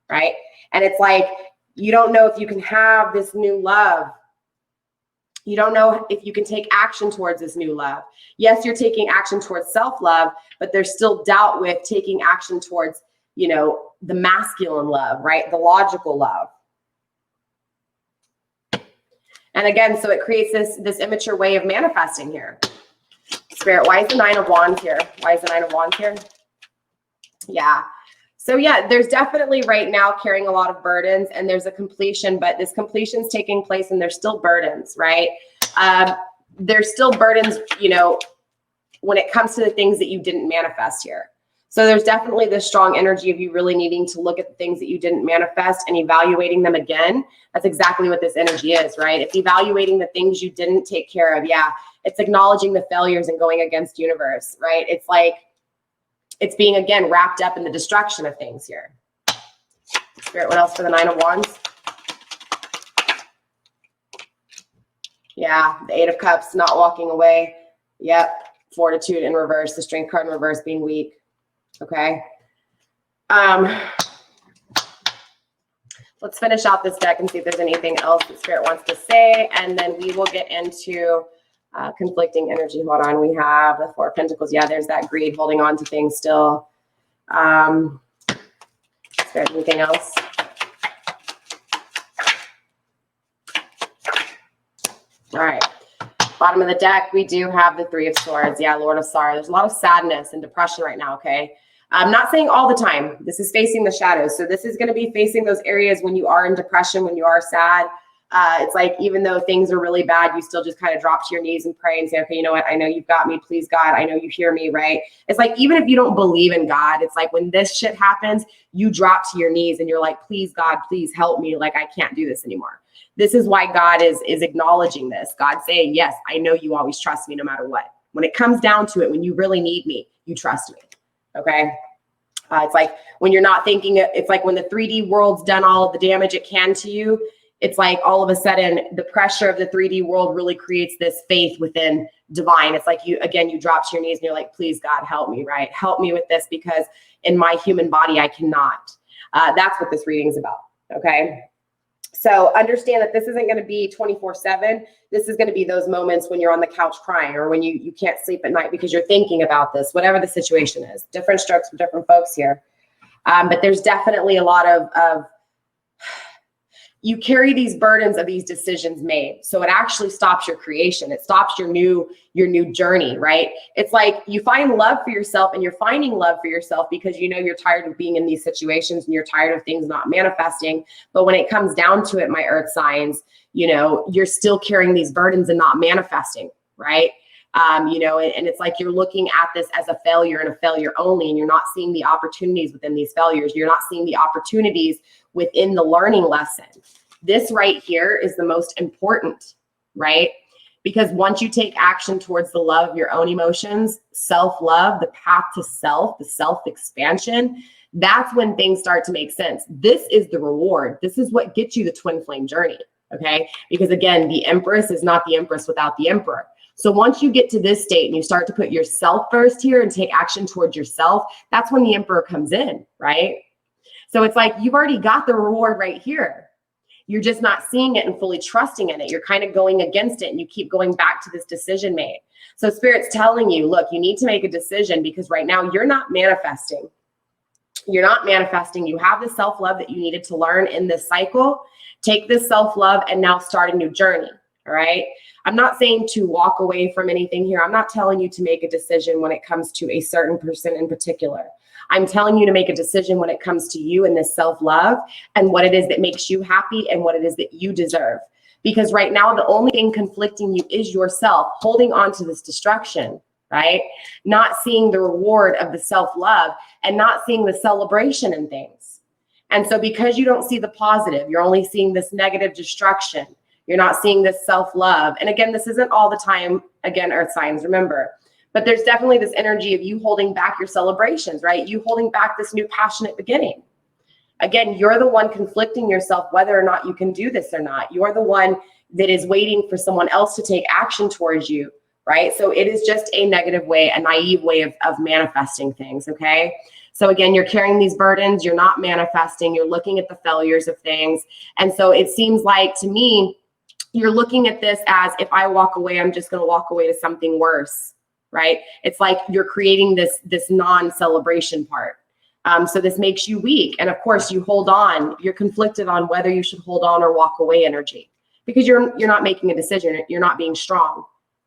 right? And it's like, you don't know if you can have this new love. You don't know if you can take action towards this new love. Yes, you're taking action towards self-love, but there's still doubt with taking action towards, you know, the masculine love, right? The logical love. And again, so it creates this immature way of manifesting here. Spirit, why is the Nine of Wands here? Why is the Nine of Wands here? Yeah. So yeah, there's definitely right now carrying a lot of burdens and there's a completion, but this completion is taking place and there's still burdens, right? There's still burdens, you know, when it comes to the things that you didn't manifest here. So there's definitely this strong energy of you really needing to look at the things that you didn't manifest and evaluating them again. That's exactly what this energy is, right? It's evaluating the things you didn't take care of. Yeah, it's acknowledging the failures and going against universe, right? It's like, it's being, again, wrapped up in the destruction of things here. Spirit, what else for the Nine of Wands? Yeah, the Eight of Cups, not walking away. Yep, Fortitude in reverse, the Strength card in reverse, being weak. Okay. Let's finish out this deck and see if there's anything else that Spirit wants to say, and then we will get into conflicting energy. Hold on, we have the Four of Pentacles. Yeah, there's that greed, holding on to things still. Is there anything else? All right, bottom of the deck, we do have the Three of Swords. Yeah, Lord of Sorrow. There's a lot of sadness and depression right now, okay? I'm not saying all the time. This is facing the shadows. So this is going to be facing those areas when you are in depression, when you are sad. It's like, even though things are really bad, you still just kind of drop to your knees and pray and say, okay, you know what? I know you've got me. Please, God, I know you hear me, right? It's like, even if you don't believe in God, it's like when this shit happens, you drop to your knees and you're like, please, God, please help me. Like, I can't do this anymore. This is why God is acknowledging this. God saying, yes, I know you always trust me no matter what. When it comes down to it, when you really need me, you trust me. Okay. It's like when you're not thinking, it's like when the 3D world's done all of the damage it can to you. It's like all of a sudden the pressure of the 3D world really creates this faith within divine. It's like you drop to your knees and you're like, please, God, help me, right? Help me with this, because in my human body, I cannot. That's what this reading is about. Okay. So understand that this isn't going to be 24/7. This is going to be those moments when you're on the couch crying, or when you can't sleep at night because you're thinking about this, whatever the situation is. Different strokes for different folks here. But there's definitely a lot of you carry these burdens of these decisions made. So it actually stops your creation. It stops your new journey, right? It's like you find love for yourself, and you're finding love for yourself because you know you're tired of being in these situations and you're tired of things not manifesting. But when it comes down to it, my earth signs, you know, you're still carrying these burdens and not manifesting, right? You know, and it's like you're looking at this as a failure and a failure only, and you're not seeing the opportunities within these failures. You're not seeing the opportunities within the learning lesson. This right here is the most important, right? Because once you take action towards the love of your own emotions, self-love, the path to self, the self-expansion, that's when things start to make sense. This is the reward. This is what gets you the twin flame journey, okay? Because again, the Empress is not the Empress without the Emperor. So once you get to this state and you start to put yourself first here and take action towards yourself, that's when the Emperor comes in, right? So it's like you've already got the reward right here. You're just not seeing it and fully trusting in it. You're kind of going against it and you keep going back to this decision made. So Spirit's telling you, look, you need to make a decision because right now you're not manifesting. You're not manifesting. You have the self-love that you needed to learn in this cycle. Take this self-love and now start a new journey. All right. I'm not saying to walk away from anything here. I'm not telling you to make a decision when it comes to a certain person in particular. I'm telling you to make a decision when it comes to you and this self-love and what it is that makes you happy and what it is that you deserve. Because right now, the only thing conflicting you is yourself holding on to this destruction, right? Not seeing the reward of the self-love and not seeing the celebration in things. And so because you don't see the positive, you're only seeing this negative destruction. You're not seeing this self-love. And again, this isn't all the time, again, earth signs, remember. But there's definitely this energy of you holding back your celebrations, right? You holding back this new passionate beginning. Again, you're the one conflicting yourself whether or not you can do this or not. You're the one that is waiting for someone else to take action towards you, right? So it is just a negative way, a naive way of manifesting things, okay? So again, you're carrying these burdens, you're not manifesting, you're looking at the failures of things. And so it seems like to me, you're looking at this as if I walk away, I'm just gonna walk away to something worse, right? It's like you're creating this non-celebration part. So this makes you weak. And of course you hold on, you're conflicted on whether you should hold on or walk away energy because you're not making a decision. You're not being strong,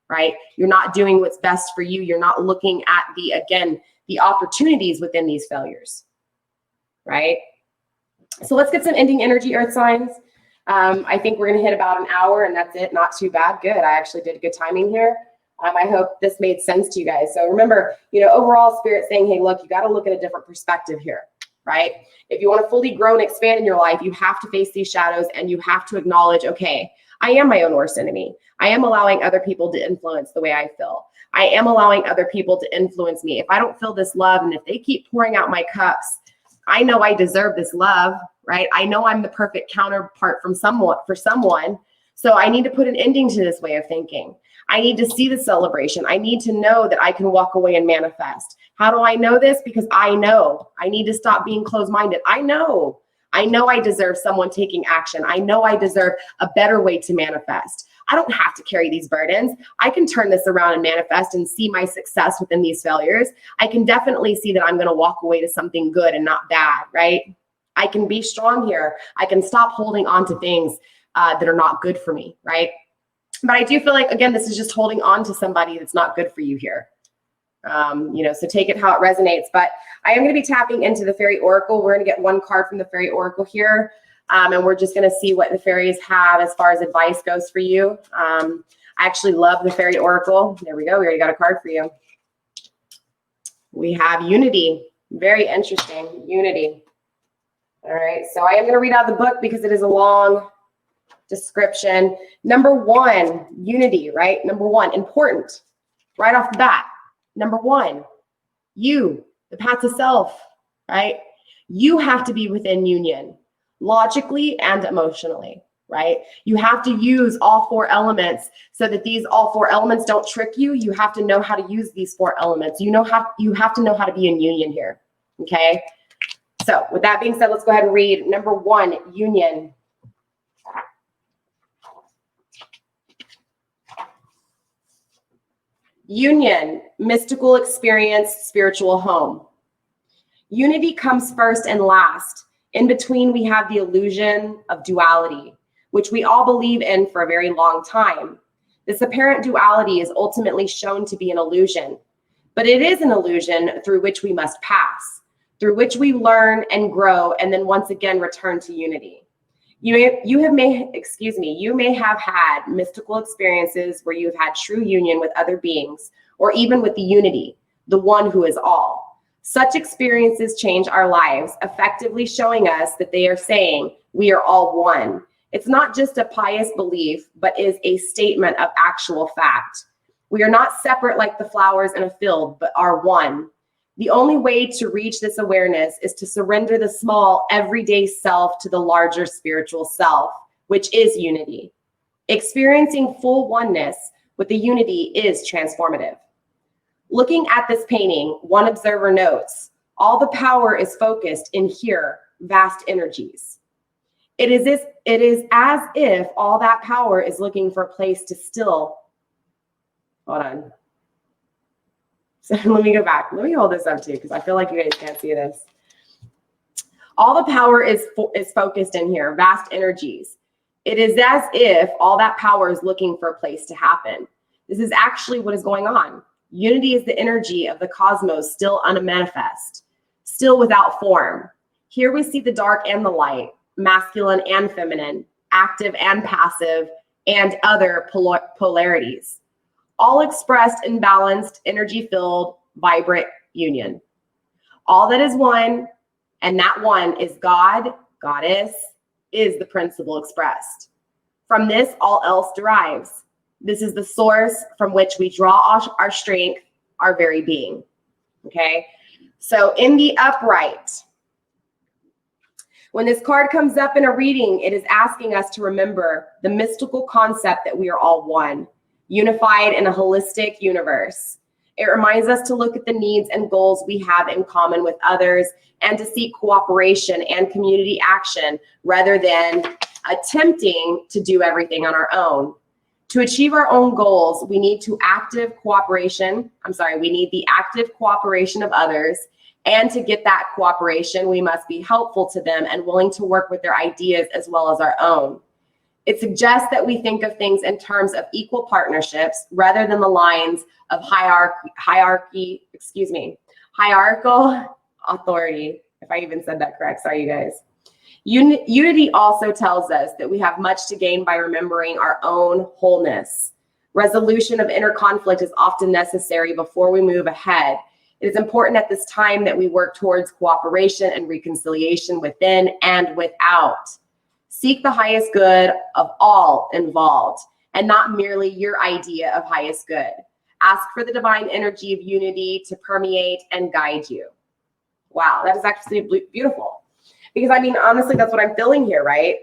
right? You're not doing what's best for you. You're not looking at the opportunities within these failures, right? So let's get some ending energy, earth signs. I think we're going to hit about an hour and that's it. Not too bad. Good. I actually did good timing here. I hope this made sense to you guys. So remember, overall Spirit saying, hey, look, you got to look at a different perspective here, right? If you want to fully grow and expand in your life, you have to face these shadows and you have to acknowledge, okay, I am my own worst enemy. I am allowing other people to influence the way I feel. I am allowing other people to influence me. If I don't feel this love and if they keep pouring out my cups, I know I deserve this love, right? I know I'm the perfect counterpart for someone. So I need to put an ending to this way of thinking. I need to see the celebration. I need to know that I can walk away and manifest. How do I know this? Because I know. I need to stop being closed-minded. I know I deserve someone taking action. I know I deserve a better way to manifest. I don't have to carry these burdens. I can turn this around and manifest and see my success within these failures. I can definitely see that I'm going to walk away to something good and not bad, right? I can be strong here. I can stop holding on to things that are not good for me, right? But I do feel like, again, this is just holding on to somebody that's not good for you here. So take it how it resonates. But I am going to be tapping into the Fairy Oracle. We're going to get one card from the Fairy Oracle here. And we're just going to see what the fairies have as far as advice goes for you. I actually love the Fairy Oracle. There we go. We already got a card for you. We have Unity. Very interesting. Unity. All right. So I am going to read out the book because it is a long description. Number one, unity, right? Number one, important, right off the bat. Number one, you, the path to self, right? You have to be within union, logically and emotionally, right? You have to use all four elements so that these all four elements don't trick you. You have to know how to use these four elements. You have to know how to be in union here, okay? So with that being said, let's go ahead and read number one, union. Union, mystical experience, spiritual home. Unity comes first and last. In between, we have the illusion of duality, which we all believe in for a very long time. This apparent duality is ultimately shown to be an illusion, but it is an illusion through which we must pass, through which we learn and grow, and then once again return to unity. You may have had mystical experiences where you've had true union with other beings, or even with the unity, the one who is all. Such experiences change our lives, effectively showing us that they are saying we are all one. It's not just a pious belief, but is a statement of actual fact. We are not separate like the flowers in a field, but are one. The only way to reach this awareness is to surrender the small, everyday self to the larger spiritual self, which is unity. Experiencing full oneness with the unity is transformative. Looking at this painting, one observer notes, all the power is focused in here, vast energies. It is as if all that power is looking for a place to still, hold on. So let me go back. Let me hold this up too, because I feel like you guys can't see this. All the power is focused in here, vast energies. It is as if all that power is looking for a place to happen. This is actually what is going on. Unity is the energy of the cosmos, still unmanifest, still without form. Here we see the dark and the light, masculine and feminine, active and passive, and other polarities, all expressed in balanced, energy-filled, vibrant union. All that is one, and that one is God, Goddess, is the principle expressed. From this, all else derives. This is the source from which we draw our strength, our very being. Okay? So in the upright, when this card comes up in a reading, it is asking us to remember the mystical concept that we are all one, unified in a holistic universe. It reminds us to look at the needs and goals we have in common with others and to seek cooperation and community action rather than attempting to do everything on our own. To achieve our own goals, we need the active cooperation of others. And to get that cooperation, we must be helpful to them and willing to work with their ideas as well as our own. It suggests that we think of things in terms of equal partnerships rather than the lines of hierarchical authority, if I even said that correct. Sorry, you guys. Unity also tells us that we have much to gain by remembering our own wholeness. Resolution of inner conflict is often necessary before we move ahead. It is important at this time that we work towards cooperation and reconciliation within and without. Seek the highest good of all involved and not merely your idea of highest good. Ask for the divine energy of unity to permeate and guide you. Wow, that is actually beautiful. Because I mean, honestly, that's what I'm feeling here, right?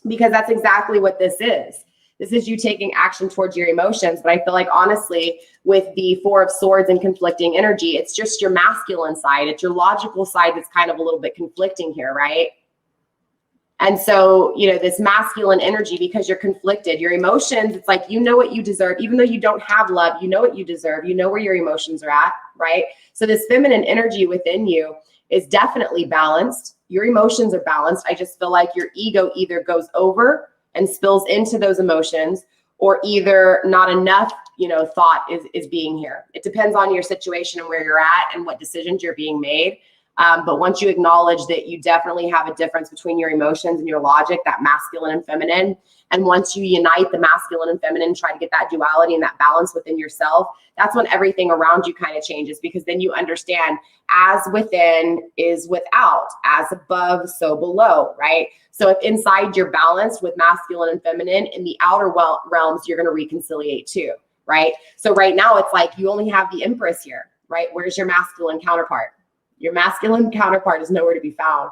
Because that's exactly what this is. This is you taking action towards your emotions. But I feel like, honestly, with the Four of Swords and conflicting energy, it's just your masculine side. It's your logical side that's kind of a little bit conflicting here, right? And so, you know, this masculine energy, because you're conflicted, your emotions, it's like, you know what you deserve. Even though you don't have love, you know what you deserve. You know where your emotions are at, right? So this feminine energy within you is definitely balanced. Your emotions are balanced. I just feel like your ego either goes over and spills into those emotions, or either not enough, you know, thought is being here. It depends on your situation and where you're at and what decisions you're being made. But once you acknowledge that you definitely have a difference between your emotions and your logic, that masculine and feminine, and once you unite the masculine and feminine, try to get that duality and that balance within yourself, that's when everything around you kind of changes, because then you understand as within is without, as above, so below, right? So if inside you're balanced with masculine and feminine, in the outer realms, you're going to reconciliate too, right? So right now it's like you only have the Empress here, right? Where's your masculine counterpart? Your masculine counterpart is nowhere to be found,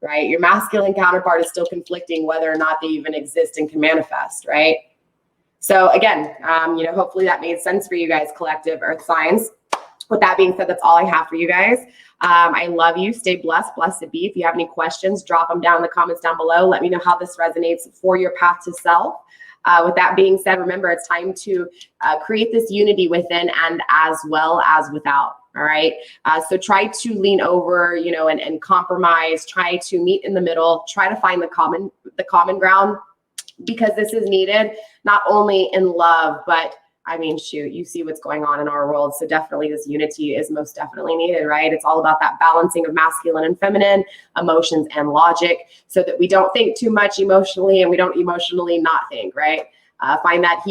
right? Your masculine counterpart is still conflicting whether or not they even exist and can manifest, right? So again, you know, hopefully that made sense for you guys, collective earth signs. With that being said, that's all I have for you guys. I love you. Stay blessed, blessed to be. If you have any questions, drop them down in the comments down below. Let me know how this resonates for your path to self. With that being said, remember, it's time to create this unity within and as well as without. All right. So try to lean over, you know, and compromise, try to meet in the middle, try to find the common ground, because this is needed not only in love, but I mean, shoot, you see what's going on in our world. So definitely this unity is most definitely needed, right? It's all about that balancing of masculine and feminine, emotions and logic, so that we don't think too much emotionally and we don't emotionally not think, right? Find that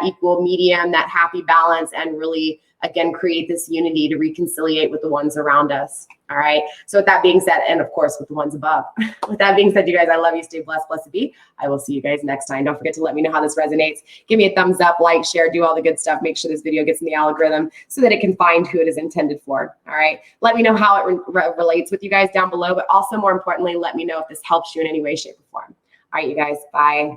equal medium, that happy balance, and really, again, create this unity to reconciliate with the ones around us. All right. So with that being said, and of course, with the ones above, with that being said, you guys, I love you. Stay blessed, blessed to be. I will see you guys next time. Don't forget to let me know how this resonates. Give me a thumbs up, like, share, do all the good stuff. Make sure this video gets in the algorithm so that it can find who it is intended for. All right. Let me know how it relates with you guys down below, but also more importantly, let me know if this helps you in any way, shape, or form. All right, you guys, bye.